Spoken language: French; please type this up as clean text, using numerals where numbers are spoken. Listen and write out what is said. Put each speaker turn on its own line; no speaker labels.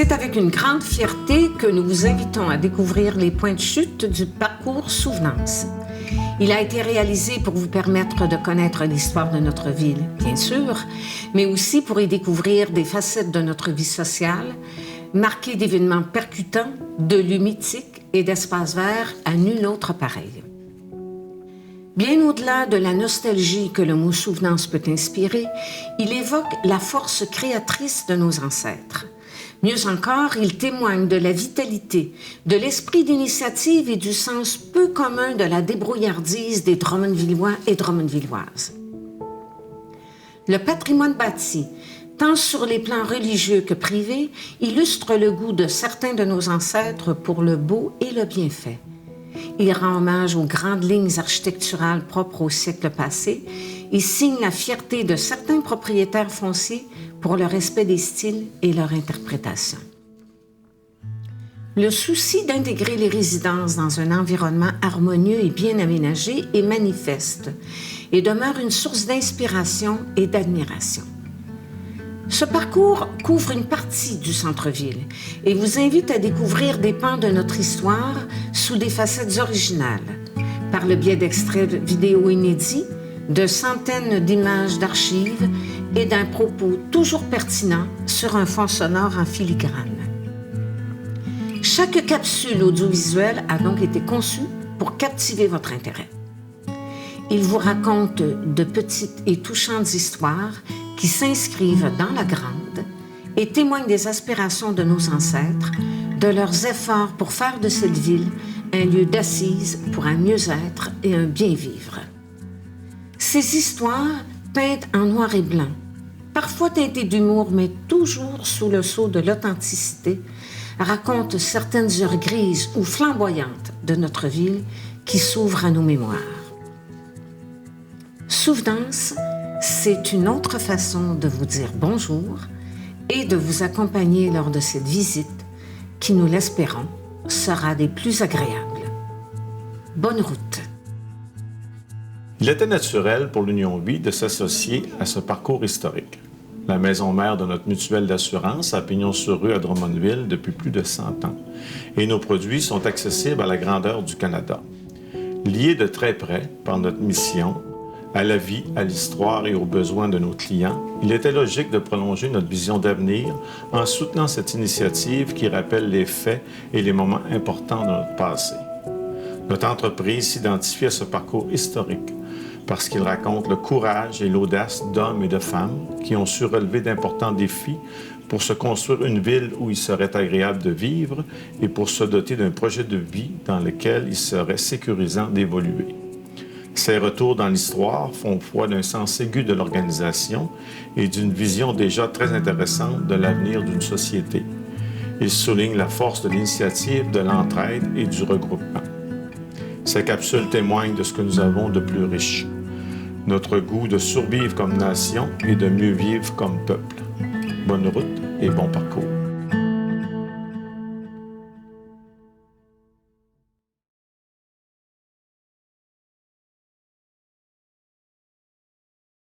C'est avec une grande fierté que nous vous invitons à découvrir les points de chute du parcours Souvenance. Il a été réalisé pour vous permettre de connaître l'histoire de notre ville, bien sûr, mais aussi pour y découvrir des facettes de notre vie sociale, marquées d'événements percutants, de lieux mythiques et d'espaces verts à nul autre pareil. Bien au-delà de la nostalgie que le mot souvenance peut inspirer, il évoque la force créatrice de nos ancêtres. Mieux encore, il témoigne de la vitalité, de l'esprit d'initiative et du sens peu commun de la débrouillardise des Drummondvillois et Drummondvilloises. Le patrimoine bâti, tant sur les plans religieux que privés, illustre le goût de certains de nos ancêtres pour le beau et le bienfait. Il rend hommage aux grandes lignes architecturales propres au siècle passé et signe la fierté de certains propriétaires fonciers pour le respect des styles et leur interprétation. Le souci d'intégrer les résidences dans un environnement harmonieux et bien aménagé est manifeste et demeure une source d'inspiration et d'admiration. Ce parcours couvre une partie du centre-ville et vous invite à découvrir des pans de notre histoire sous des facettes originales, par le biais d'extraits vidéo inédits, de centaines d'images d'archives et d'un propos toujours pertinent sur un fond sonore en filigrane. Chaque capsule audiovisuelle a donc été conçue pour captiver votre intérêt. Il vous raconte de petites et touchantes histoires qui s'inscrivent dans la grande et témoignent des aspirations de nos ancêtres, de leurs efforts pour faire de cette ville un lieu d'assise pour un mieux-être et un bien-vivre. Ces histoires, peintes en noir et blanc, parfois teintées d'humour, mais toujours sous le sceau de l'authenticité, racontent certaines heures grises ou flamboyantes de notre ville qui s'ouvrent à nos mémoires. Souvenance, c'est une autre façon de vous dire bonjour et de vous accompagner lors de cette visite qui, nous l'espérons, sera des plus agréables. Bonne route!
Il était naturel pour l'Union Vie de s'associer à ce parcours historique. La maison mère de notre mutuelle d'assurance a pignon sur rue à Drummondville depuis plus de 100 ans et nos produits sont accessibles à la grandeur du Canada. Liés de très près par notre mission, à la vie, à l'histoire et aux besoins de nos clients, il était logique de prolonger notre vision d'avenir en soutenant cette initiative qui rappelle les faits et les moments importants de notre passé. Notre entreprise s'identifie à ce parcours historique parce qu'il raconte le courage et l'audace d'hommes et de femmes qui ont su relever d'importants défis pour se construire une ville où il serait agréable de vivre et pour se doter d'un projet de vie dans lequel il serait sécurisant d'évoluer. Ces retours dans l'histoire font foi d'un sens aigu de l'organisation et d'une vision déjà très intéressante de l'avenir d'une société. Ils soulignent la force de l'initiative, de l'entraide et du regroupement. Ces capsules témoignent de ce que nous avons de plus riche. Notre goût de survivre comme nation et de mieux vivre comme peuple. Bonne route et bon parcours.